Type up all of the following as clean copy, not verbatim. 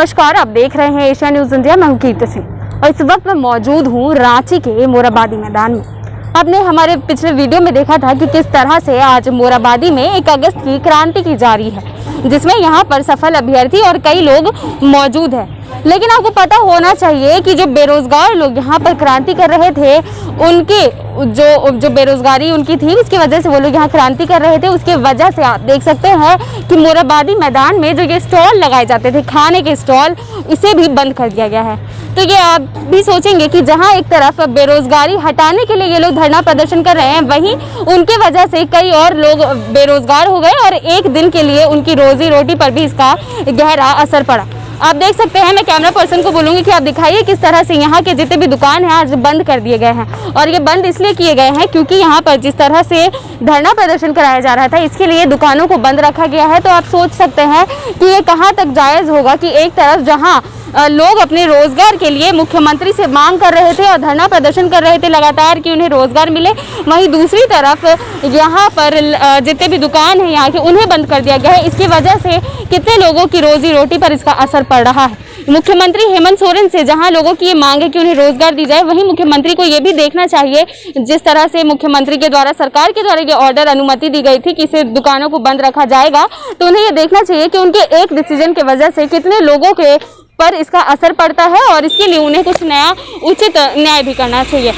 नमस्कार, आप देख रहे हैं एशिया न्यूज इंडिया। मैं हूं कीर्ति सिंह और इस वक्त मैं मौजूद हूं रांची के मोराबादी मैदान में। आपने हमारे पिछले वीडियो में देखा था कि किस तरह से आज मोराबादी में 1 अगस्त की क्रांति की जा रही है, जिसमें यहां पर सफल अभ्यर्थी और कई लोग मौजूद हैं। लेकिन आपको पता होना चाहिए कि जो बेरोजगार लोग यहाँ पर क्रांति कर रहे थे, उनके जो बेरोजगारी उनकी थी, उसकी वजह से वो लोग यहाँ क्रांति कर रहे थे। उसके वजह से आप देख सकते हैं कि मोराबादी मैदान में जो ये स्टॉल लगाए जाते थे, खाने के स्टॉल, इसे भी बंद कर दिया गया है। तो ये आप भी सोचेंगे कि जहाँ एक तरफ बेरोजगारी हटाने के लिए ये लोग धरना प्रदर्शन कर रहे हैं, वहीं उनके वजह से कई और लोग बेरोजगार हो गए और एक दिन के लिए उनकी रोजी रोटी पर भी इसका गहरा असर पड़ा। आप देख सकते हैं, मैं कैमरा पर्सन को बोलूँगी कि आप दिखाइए किस तरह से यहाँ के जितने भी दुकान हैं आज बंद कर दिए गए हैं। और ये बंद इसलिए किए गए हैं क्योंकि यहाँ पर जिस तरह से धरना प्रदर्शन कराया जा रहा था, इसके लिए दुकानों को बंद रखा गया है। तो आप सोच सकते हैं कि ये कहाँ तक जायज़ होगा कि एक तरफ जहाँ लोग अपने रोजगार के लिए मुख्यमंत्री से मांग कर रहे थे और धरना प्रदर्शन कर रहे थे लगातार कि उन्हें रोजगार मिले, वहीं दूसरी तरफ यहाँ पर जितने भी दुकान हैं यहाँ के, उन्हें बंद कर दिया गया है। इसकी वजह से कितने लोगों की रोजी रोटी पर इसका असर पड़ रहा है। मुख्यमंत्री हेमंत सोरेन से जहां लोगों की ये मांग है कि उन्हें रोजगार दी जाए, वहीं मुख्यमंत्री को ये भी देखना चाहिए, जिस तरह से मुख्यमंत्री के द्वारा, सरकार के द्वारा ये ऑर्डर, अनुमति दी गई थी कि इसे दुकानों को बंद रखा जाएगा, तो उन्हें ये देखना चाहिए कि उनके एक डिसीजन की वजह से कितने लोगों के पर इसका असर पड़ता है और इसके लिए उन्हें कुछ नया उचित न्याय भी करना चाहिए।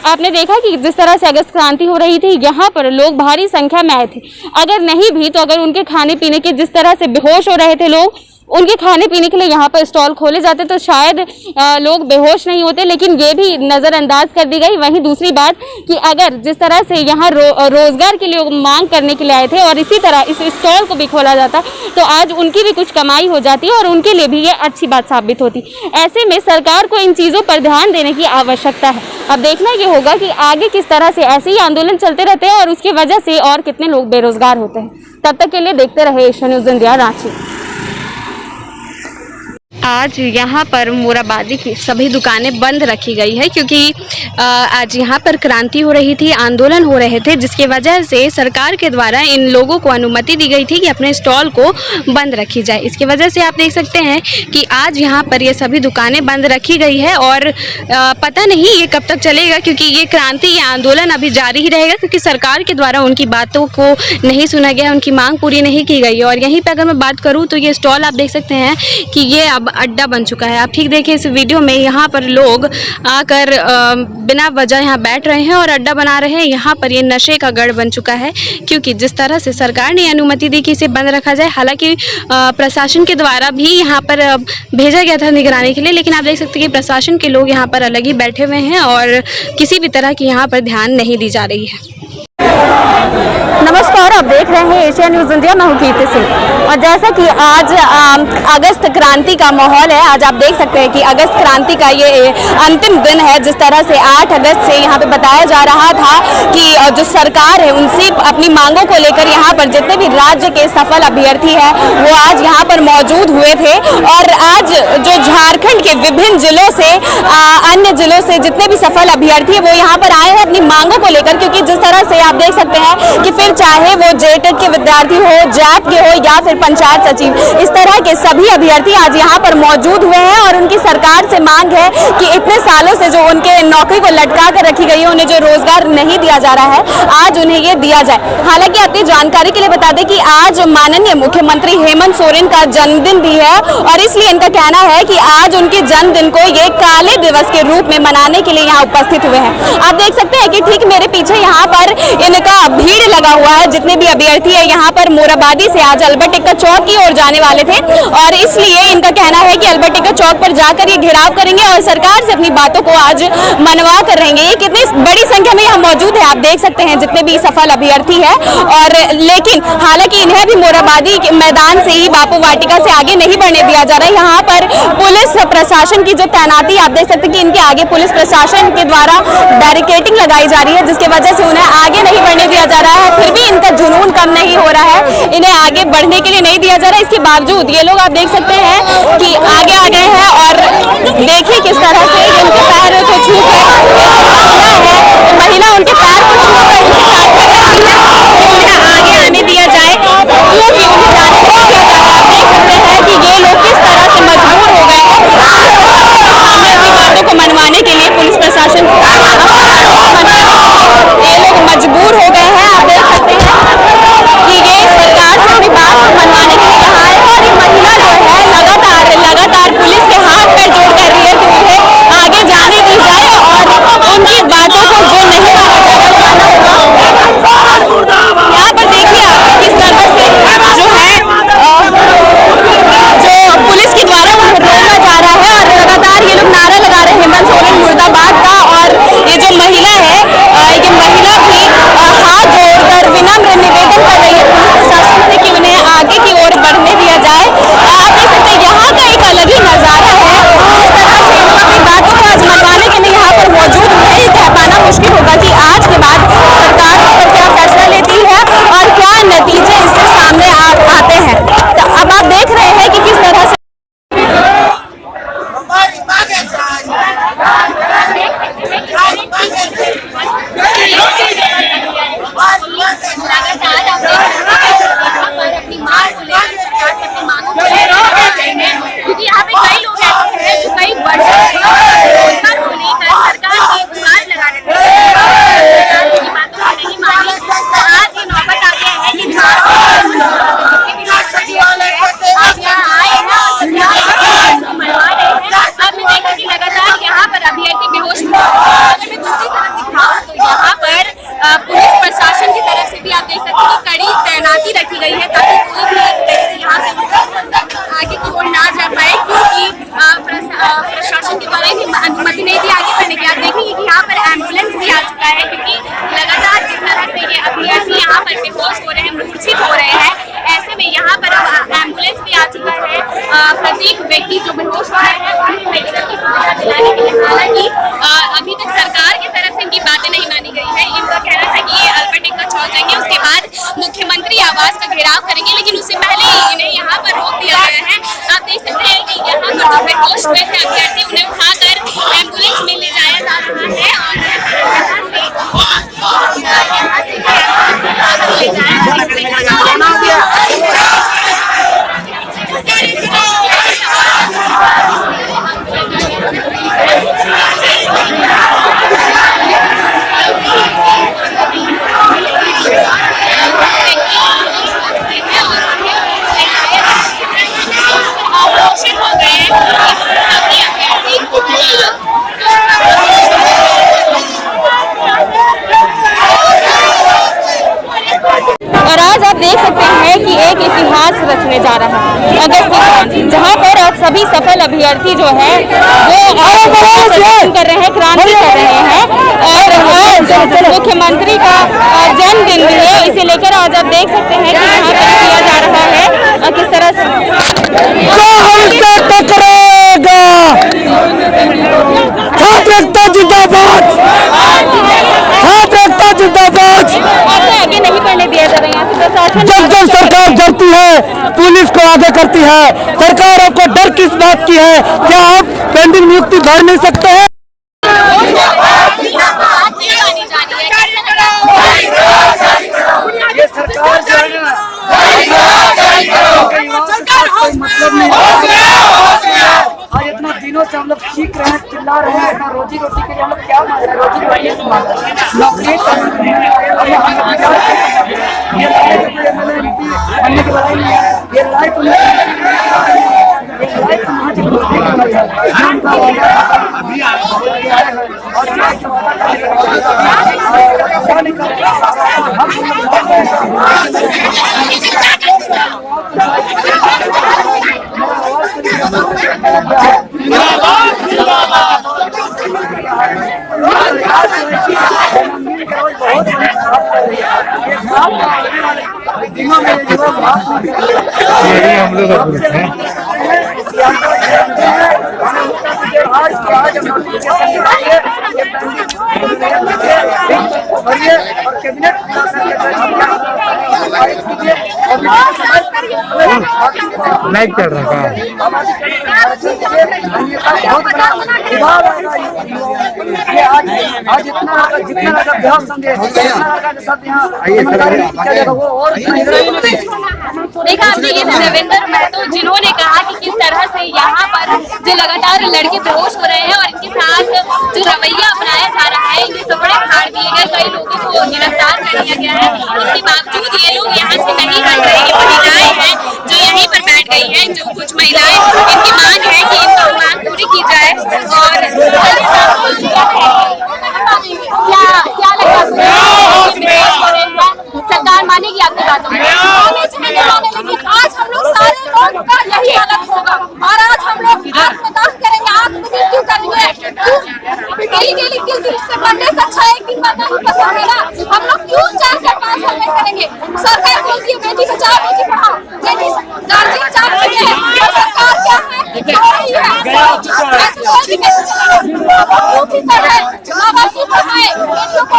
आपने देखा कि जिस तरह से अगस्त क्रांति हो रही थी, यहाँ पर लोग भारी संख्या में आए थे। अगर नहीं भी तो अगर उनके खाने पीने के, जिस तरह से बेहोश हो रहे थे लोग, उनके खाने पीने के लिए यहाँ पर स्टॉल खोले जाते तो शायद लोग बेहोश नहीं होते, लेकिन ये भी नज़रअंदाज कर दी गई। वहीं दूसरी बात कि अगर जिस तरह से यहाँ रोजगार के लिए मांग करने के लिए आए थे और इसी तरह इस स्टॉल को भी खोला जाता तो आज उनकी भी कुछ कमाई हो जाती और उनके लिए भी ये अच्छी बात साबित होती। ऐसे में सरकार को इन चीज़ों पर ध्यान देने की आवश्यकता है। अब देखना ये होगा कि आगे किस तरह से ऐसे ही आंदोलन चलते रहते हैं और उसकी वजह से और कितने लोग बेरोजगार होते हैं। तब तक के लिए देखते रहे एशिया न्यूज इंडिया रांची। आज यहाँ पर मोराबादी की सभी दुकानें बंद रखी गई है क्योंकि आज यहाँ पर क्रांति हो रही थी, आंदोलन हो रहे थे, जिसकी वजह से सरकार के द्वारा इन लोगों को अनुमति दी गई थी कि अपने स्टॉल को बंद रखी जाए। इसकी वजह से आप देख सकते हैं कि आज यहाँ पर ये सभी दुकानें बंद रखी गई है और पता नहीं ये कब तक चलेगा, क्योंकि ये क्रांति, ये आंदोलन अभी जारी ही रहेगा क्योंकि सरकार के द्वारा उनकी बातों को नहीं सुना गया, उनकी मांग पूरी नहीं की गई। और यहीं पर अगर मैं बात करूँ तो ये स्टॉल आप देख सकते हैं कि ये अब अड्डा बन चुका है। आप ठीक देखिए इस वीडियो में, यहाँ पर लोग आकर बिना वजह यहाँ बैठ रहे हैं और अड्डा बना रहे हैं। यहाँ पर ये नशे का गढ़ बन चुका है क्योंकि जिस तरह से सरकार ने अनुमति दी कि इसे बंद रखा जाए, हालांकि प्रशासन के द्वारा भी यहाँ पर भेजा गया था निगरानी के लिए, लेकिन आप देख सकते हैं कि प्रशासन के लोग यहाँ पर अलग ही बैठे हुए हैं और किसी भी तरह की यहाँ पर ध्यान नहीं दी जा रही है। नमस्कार, आप देख रहे हैं एशिया न्यूज इंडिया। मैं हूं कीर्ति सिंह और जैसा कि आज अगस्त क्रांति का माहौल है, आज आप देख सकते हैं कि अगस्त क्रांति का ये अंतिम दिन है। जिस तरह से 8 अगस्त से यहाँ पे बताया जा रहा था कि जो सरकार है उनसे अपनी मांगों को लेकर यहाँ पर जितने भी राज्य के सफल अभ्यर्थी हैं वो आज यहाँ पर मौजूद हुए थे। और आज जो झारखंड के विभिन्न जिलों से, अन्य जिलों से जितने भी सफल अभ्यर्थी है वो यहाँ पर आए हैं अपनी मांगों को लेकर, क्योंकि जिस तरह से आप देख सकते हैं कि फिर चाहे वो जेटेट के विद्यार्थी हो, जैप के हो या फिर पंचायत सचिव, इस तरह के सभी अभ्यर्थी आज यहाँ पर मौजूद हुए हैं और उनकी सरकार से मांग है कि इतने सालों से जो उनके नौकरी को लटका कर रखी गई है, उन्हें जो रोजगार नहीं दिया जा रहा है, आज उन्हें ये दिया जाए। हालांकि अपनी जानकारी के लिए बता दें कि आज माननीय मुख्यमंत्री हेमंत सोरेन का जन्मदिन भी है और इसलिए इनका कहना है कि आज उनके जन्मदिन को ये काले दिवस के रूप में मनाने के लिए यहाँ उपस्थित हुए हैं। आप देख सकते हैं कि ठीक मेरे पीछे यहाँ पर इनका भीड़ लगा हुआ है। जितने भी अभ्यर्थी है यहाँ पर मोराबादी से आज अल्बर्ट एक्का चौक की ओर जाने वाले थे और इसलिए इनका कहना है कि अल्बर्ट एक्का चौक पर जाकर ये घेराव करेंगे और सरकार से अपनी बातों को आज मनवा कर रहेंगे। ये कितनी बड़ी संख्या में यहाँ मौजूद है, आप देख सकते हैं जितने भी सफल अभ्यर्थी है। और लेकिन हालांकि इन्हें भी मोराबादी के मैदान से ही बापू वाटिका से आगे नहीं बढ़ने दिया जा रहा है। यहाँ पर पुलिस प्रशासन की जो तैनाती, आप देख सकते हैं कि इनके आगे पुलिस प्रशासन के द्वारा बैरिकेडिंग लगाई जा रही है, जिसकी वजह से उन्हें आगे नहीं बढ़ने दिया जा रहा है। फिर भी इनका जुनून कम नहीं हो रहा है, इन्हें आगे बढ़ने के लिए नहीं दिया जा रहा है। इसके बावजूद ये लोग आप देख सकते हैं कि आगे आ गए हैं और देखिए किस तरह से उनके पैर को छू कर महिला उनके पैर को छू कर उन्हें आगे आने दिया जाए, क्योंकि उन्हें जाने नहीं दिया जा रहा है। आप देख सकते हैं कि ये लोग किस तरह से भी आ चुका है, क्योंकि लगातार जिस तरह से ये अभ्यर्थी यहाँ पर बेहोश हो रहे हैं, मूर्छित हो रहे हैं, ऐसे में यहाँ पर अब एम्बुलेंस भी आ चुका है। प्रत्येक व्यक्ति जो बेहोश हो रहे हैं उन्हें मेडिकल की सुविधा दिलाने के लिए, हालांकि अभी तक सरकार की तरफ से इनकी बातें नहीं मानी गई है। इनका कहना था कि ये अल्बर्ट एक्का चौक जाएंगे, उसके बाद मुख्यमंत्री आवास का घेराव करेंगे, लेकिन उससे पहले ही इन्हें यहाँ पर रोक दिया गया है। आप देख सकते हैं कि यहाँ पर जो बेहोश हुए थे अभ्यर्थी, उन्हें उठाकर एम्बुलेंस में ले जाया जा रहा है और और आज आप देख सकते हैं कि एक इतिहास रचने जा रहा है अगस्त क्रांति, जहां पर अब सभी सफल अभ्यर्थी जो है वो प्रदर्शन कर रहे हैं, क्रांति कर रहे हैं। और आज मुख्यमंत्री का जन्मदिन भी है, इसे लेकर आज आप देख सकते हैं कि यहाँ पर किया जा रहा है और किस तरह से टकराएगा छात्र एकता जिंदाबाद, छात्र एकता जिंदाबाद। आगे नहीं बढ़ने दिया जा रहा है प्रशासन। जब जब सरकार डरती है पुलिस को आगे करती है। सरकार आपको डर किस बात की है? क्या आप पेंडिंग नियुक्ति भर नहीं सकते हैं? ये सरकार जो है ना, मतलब नहीं। आज इतना दिनों से हम लोग चीख रहे हैं, चिल्ला रहे हैं, अपना रोजी रोटी के लिए हम लोग क्या मांग रहे हैं? रोजी रोटी नहीं मांग रहे हैं, नौकरी बनने की लड़ाई नहीं है। ये लड़ाई तो दिनों में हम लोग लाइक चल रहा है। आज जितना देखा आपने ये देवेंद्र महतो, जिन्होंने कहा कि किस तरह से यहाँ पर जो लगातार लड़के बेहोश हो रहे हैं और इनके साथ जो रवैया अपनाया जा रहा है, इनके कपड़े फाड़ दिए गए, कई लोगों को गिरफ्तार कर लिया गया है। उसके बावजूद ये लोग यहाँ से नहीं हट रहे। ये महिलाएं हैं जो यहीं पर बैठ गई हैं, जो कुछ महिलाएं, इनकी मांग है कि इनकी मांग पूरी की जाए। और क्या लगता है सरकार मानेगी आपकी बातों में? लेकिन आज हम लोग सारे लोग का यही हालत होगा और आज हम लोग आत्मदाह करेंगे, आत्ममृत्यु करेंगे। डेली डेली क्यों? इससे बढ़ने से अच्छा एक दिन मरना ही पसंद है ना। हम लोग क्यों 4 से 5 साल में करेंगे? सरकार बोलती है बेटी बचाओ बेटी पढ़ाओ, गार्जियन चाहते हैं और सरकार क्या है? माँ बाप की पढ़ाए बेटियों को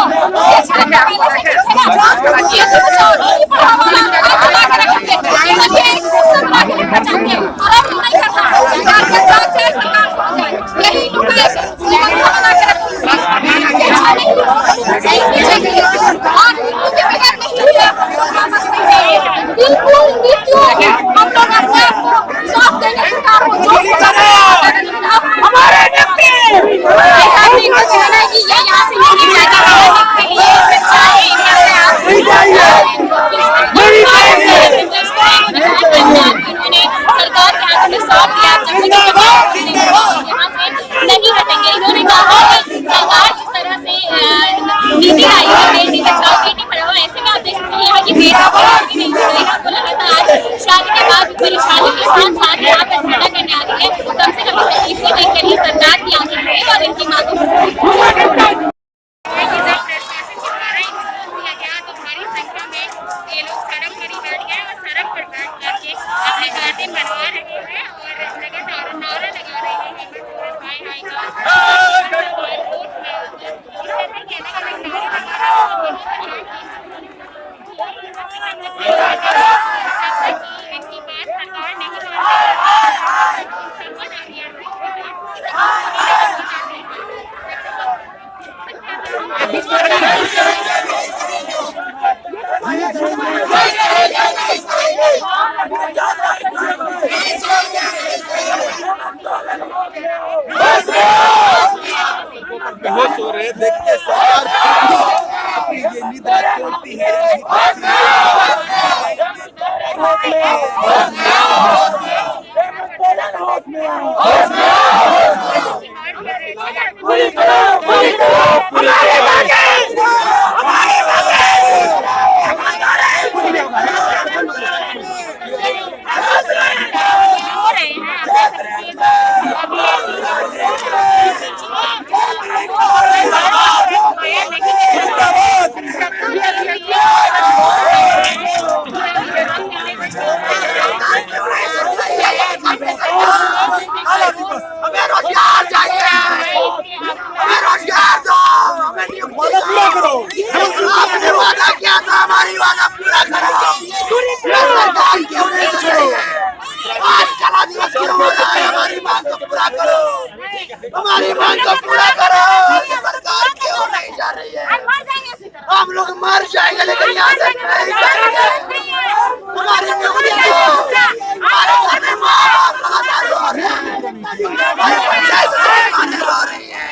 बेहोश हो रहे देखते सरकार अपनी ये निद्रा तोड़ती है। हमारी मांग को पूरा करो। ये सरकार क्यों नहीं जा रही है? हम लोग मर जाएंगे लेकिन यहाँ से नहीं जाएंगे। हमारी नौकरी को हमारे घर में माँ बाप लगातार रो रहे हैं, हमारी पंचायत रो रही है।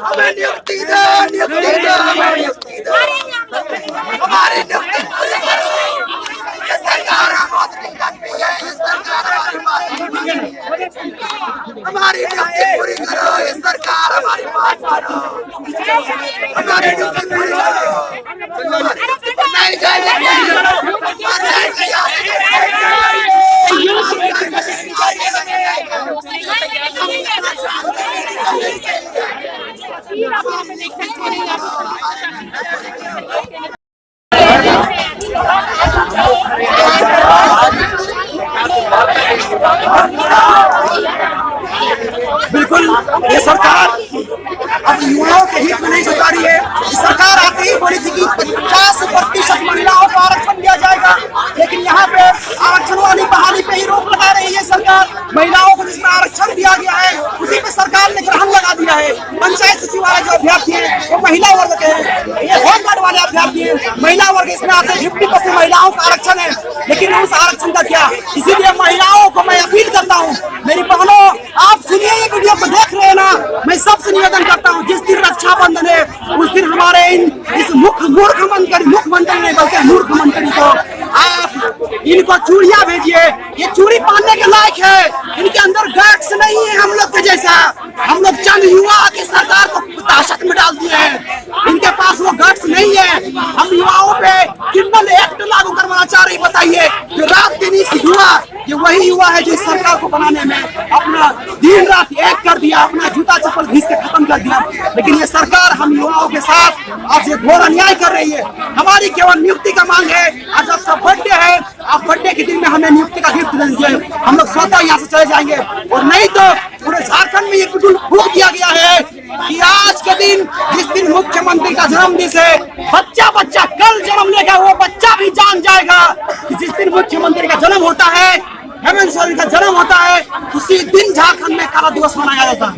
हमें नियुक्ति दो, नियुक्ति दो, हमें नियुक्ति दो, हमारी नियुक्ति पूरी करो। ये सरकार बहुत नहीं करती है, ये सरकार हमारी बात नहीं मानती है। हमारी नियुक्ति पूरी करो, ये सरकार हमारी बात मानो। हमारी नियुक्ति पूरी करो, हमारी नियुक्ति पर नहीं जाएंगे, मर जाएंगे यहाँ से। बिल्कुल ये सरकार अब युवाओं के हित में नहीं सोच रही है। सरकार आते ही बोली थी कि 50% महिलाओं को आरक्षण दिया जाएगा, लेकिन यहाँ पे आरक्षण वाली बहाली पे ही रोक लगा रही है सरकार। महिलाओं को जिसमें आरक्षण दिया गया है उसी पे सरकार ने ग्रहण लगा दिया है। पंचायत सचिवालय जो अभ्यर्थी है वो महिला वर्ग के हैं, ये होम गार्ड वाले अभ्यर्थी है महिला वर्ग, इसमें आते 50% महिलाओं का आरक्षण है, लेकिन उस आरक्षण का क्या। इसीलिए महिलाओं को मैं अपील करता हूँ, मेरी बहनों आप सुनिए ये वीडियो को देख रहे हैं ना, मैं सबसे निवेदन करता हूँ जिस दिन रक्षाबंधन है उस दिन हमारे इस मुख्यमंत्री नहीं बल्कि मूर्ख मंत्री को आप इनको चूड़ियां भेजिए। ये चूड़ी पहनने के लायक है, इनके अंदर गट्स नहीं है हम लोग के जैसा। हम लोग चंद युवा की सरकार को ताशत में डाल दिए हैं, इनके पास वो गट्स नहीं है। हम युवाओं पे क्रिमिनल एक्ट लागू करवाना चाह रही, बताइए जो रात दिन इस युवा, ये वही युवा है जो इस सरकार को बनाने में अपना दिन रात एक कर दिया, अपना जूता चप्पल घिस के खत्म कर दिया। लेकिन ये सरकार हम युवाओं के साथ आज ये घोर अन्याय कर रही है। हमारी केवल नियुक्ति का मांग है। आज आपका बर्थडे है, आप बर्थडे के दिन में हमें नियुक्ति का गिफ्ट दे दीजिए, हम लोग स्वतः यहाँ से चले जाएंगे। और नहीं तो पूरे झारखंड में ये बिल्कुल फूक दिया गया है कि आज के दिन जिस दिन मुख्यमंत्री का जन्मदिन है, बच्चा कल जन्म लेगा वो बच्चा भी जान जाएगा कि जिस दिन मुख्यमंत्री का जन्म होता है, हेमंत सोरेन का जन्म होता है, उसी दिन झारखंड में काला दिवस मनाया जाता है।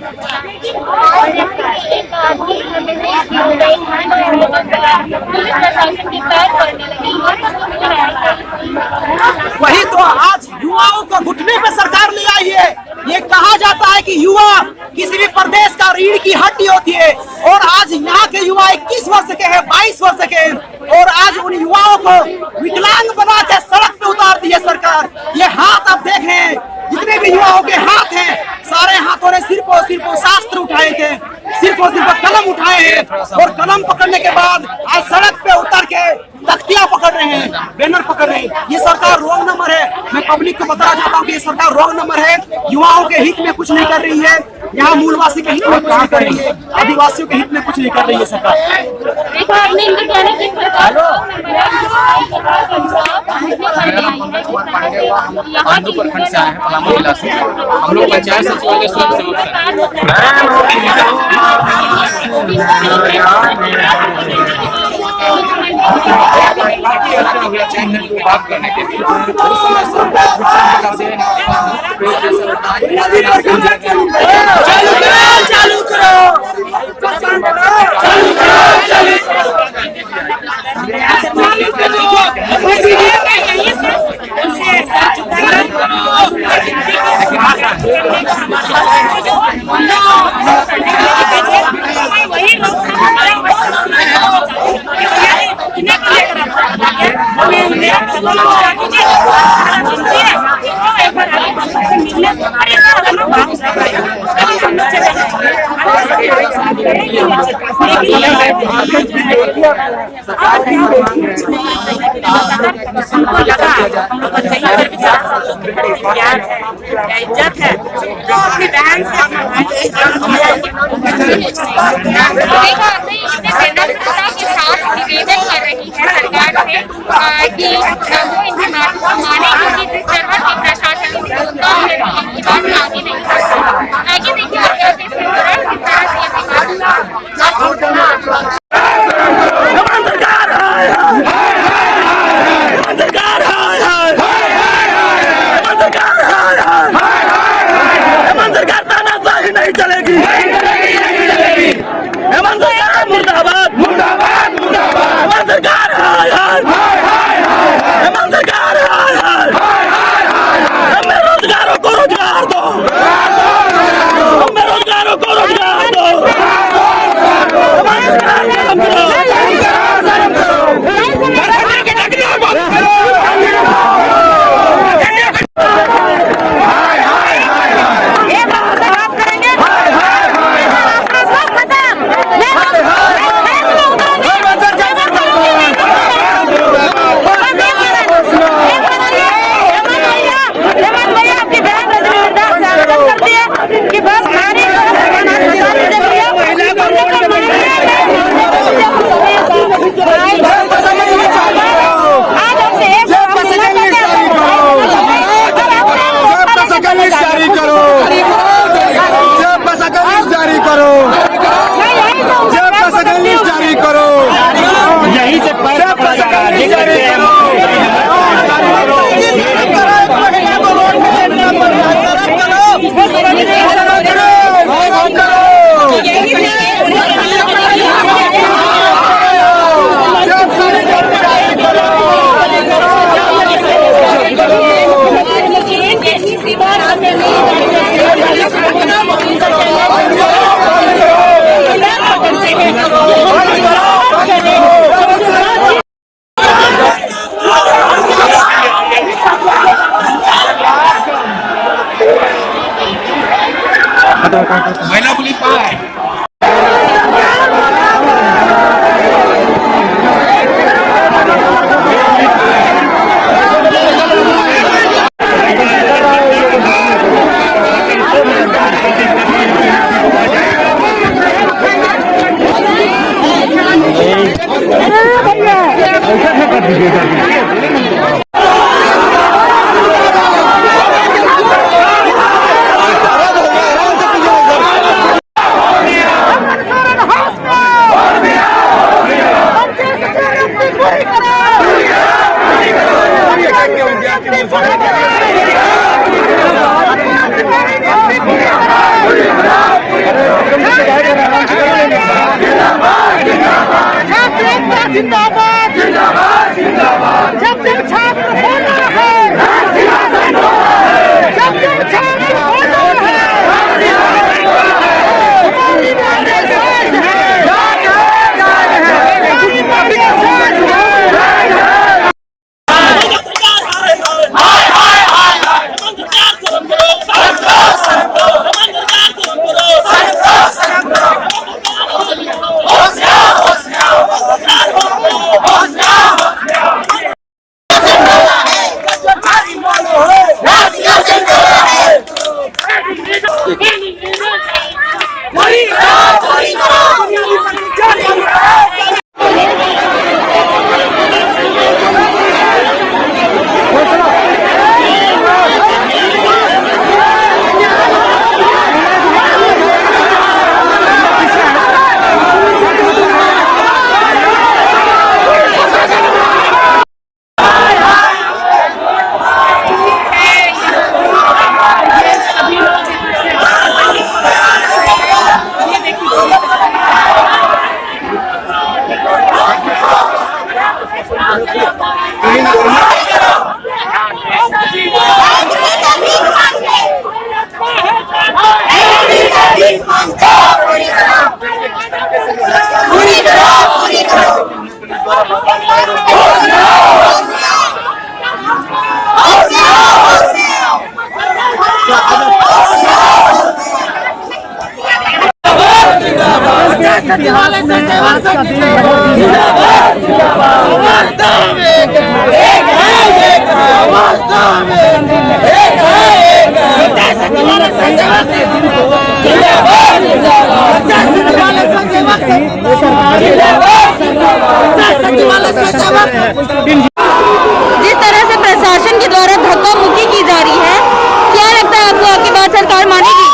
वही तो आज युवाओं को घुटने पे सरकार ले आई है। ये कहा जाता है कि युवा किसी भी प्रदेश का रीढ़ की हड्डी होती है, और आज यहाँ के युवा 21 वर्ष के हैं, 22 वर्ष के हैं, और आज उन युवाओं को विकलांग बना के सड़क पे उतार दी है सरकार। ये हाथ आप देखें, जितने भी युवाओं के हाथ हैं, सारे हाथों ने सिर्फ और सिर्फ शास्त्र उठाए थे, सिर्फ और सिर्फ कलम उठाए हैं, और कलम पकड़ने के बाद आज सड़क पे उतर के तख्तियां पकड़ रहे हैं, बैनर पकड़ रहे हैं। ये सरकार रॉन्ग नंबर है। मैं पब्लिक को बताना चाहता हूँ कि ये सरकार रॉन्ग नंबर है। युवाओं के हित में कुछ नहीं कर रही है, यहाँ मूलवासी के हित में कुछ नहीं कर रही है, आदिवासियों के हित में कुछ नहीं कर रही है सरकार। पांडु प्रखंड से आए हैं, पलामू जिला से। हम लोग पंचायत सचिवालय स्वयं सेवक बात करने के लिए हमको लगा हम लोग कहीं पर भी 4 साल लोग प्यार है या इज्जत है तो अपनी बहन से अपना भाई देखा आपने इसमें संरक्षणता के साथ निवेदन कर रही है सरकार से कि वो इनकी बात को माने, क्योंकि जिस तरह से प्रशासन इनकी बात आगे नहीं करता। आगे देखिए आप क्या किस तरह से नहीं चलेगी। हेमंत सरकार मुर्दाबाद मुर्दाबाद मुर्दाबाद। हेमंत सरकार हाय हाय हेमंत सरकार हाय हाय हमें बेरोजगारों को रोजगार दो, हमें बेरोजगारों को रोजगार दो। महिला पुलिस कहाँ है? जिंदाबाद जिंदाबाद जिंदाबाद। जब जब छात्र होना है जब जब छात्र होना है हमारी बातें सच है हमारी बातें सच है। इतिहास में आज का दिन जिस तरह से प्रशासन के द्वारा धक्का मुक्की की जा रही है, क्या लगता है आपको आपकी बात सरकार मानेगी?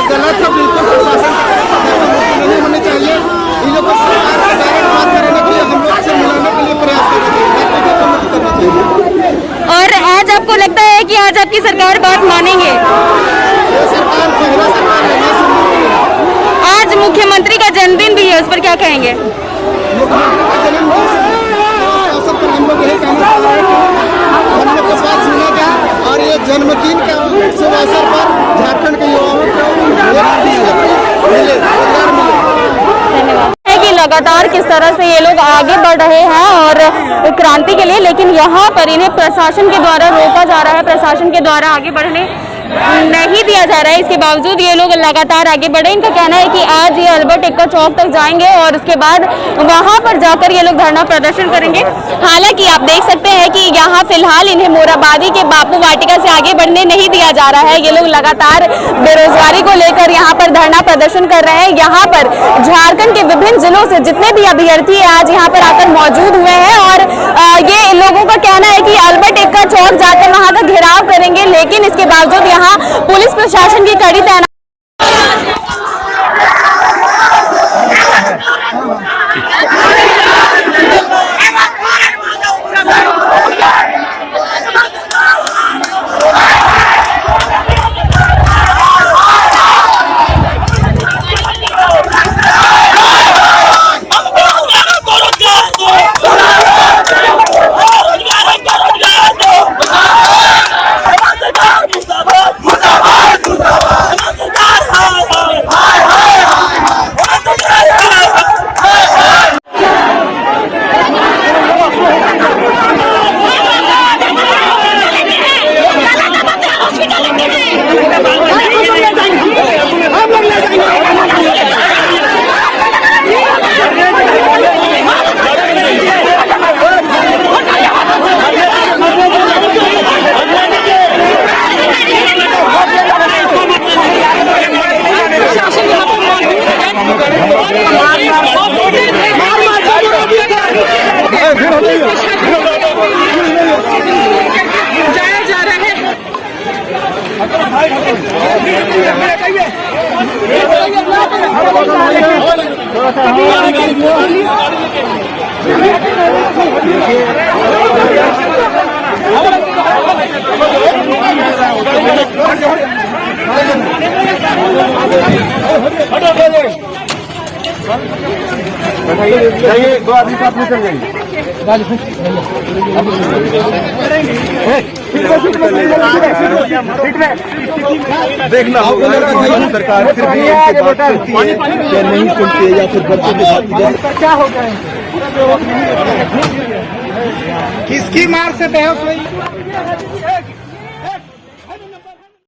गलत है, बिल्कुल प्रशासन नहीं होने चाहिए। इन लोगों को सरकार से डायरेक्ट बात करने के लिए, हम लोग से मिलाने के लिए प्रयास करना चाहिए। और आज आपको लगता है कि आज आपकी सरकार बात मानेंगे? ये सरकार पहला सरकार है, मैं सुनने आज मुख्यमंत्री का जन्मदिन भी है, उस पर क्या कहेंगे? मुख्यमंत्री का जन्मदिन अवसर पर हम लोग यही कहना चाह रहे हैं कि हम लोग के साथ सुना जाए और ये जन्मदिन के शुभ अवसर पर झारखंड के युवाओं को मिले, रोजगार मिले। है कि लगातार किस तरह से ये लोग आगे बढ़ रहे हैं और क्रांति के लिए, लेकिन यहाँ पर इन्हें प्रशासन के द्वारा रोका जा रहा है, प्रशासन के द्वारा आगे बढ़ने नहीं दिया जा रहा है। इसके बावजूद ये लोग लगातार आगे बढ़े। इनका कहना है कि आज ये अल्बर्ट एक्का चौक तक जाएंगे और उसके बाद वहां पर जाकर ये लोग धरना प्रदर्शन करेंगे। हालांकि आप देख सकते हैं कि यहाँ फिलहाल इन्हें मोराबादी के बापू वाटिका से आगे बढ़ने नहीं दिया जा रहा है। ये लोग लगातार बेरोजगारी को लेकर यहाँ पर धरना प्रदर्शन कर रहे हैं। यहाँ पर झारखंड के विभिन्न जिलों से जितने भी अभ्यर्थी आज यहाँ पर आकर मौजूद हुए हैं और ये लोगों का कहना है कि अल्बर्ट एक्का चौक जाकर वहां का घेराव करेंगे, लेकिन इसके बावजूद यहाँ पुलिस प्रशासन की कड़ी तैनात जाइए, दो आदमी साथ में चल जाएंगे। देखना सरकार फिर भी या नहीं सुनती है या फिर बच्चों के साथ क्या हो गया? किसकी मार से बेहोश हुई?